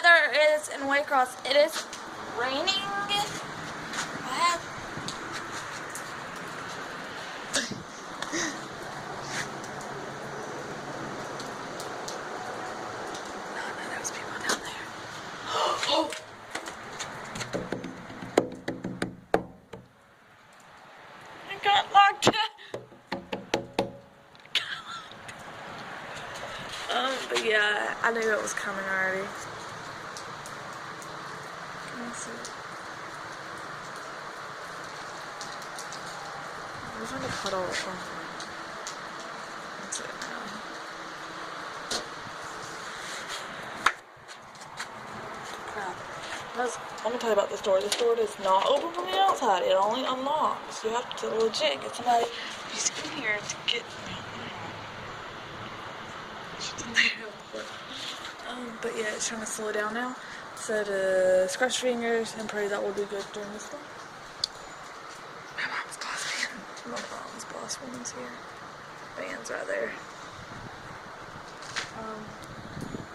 weather is in Waycross. It is raining. None of those people down there. Oh! I got locked. But yeah, I knew it was coming already. Let me see. I'm trying to puddle or something. That's it now. Crap. Let me tell you about this door. This door does not open from the outside. It only unlocks. You have to legit get somebody who's in here to get. But yeah, it's trying to slow down now. So to scratch fingers and pray that will do good during this one. My mom's boss man. My mom's boss woman's here. Van's right there.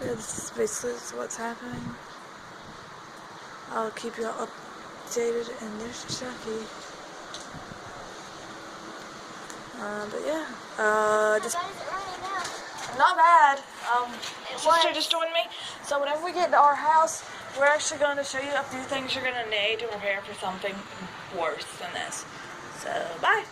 Yeah, this is basically what's happening. I'll keep you all updated, and there's Chucky. But yeah, just not bad. Sister just joined me. So whenever we get to our house, we're actually going to show you a few things you're going to need to prepare for something worse than this. So bye.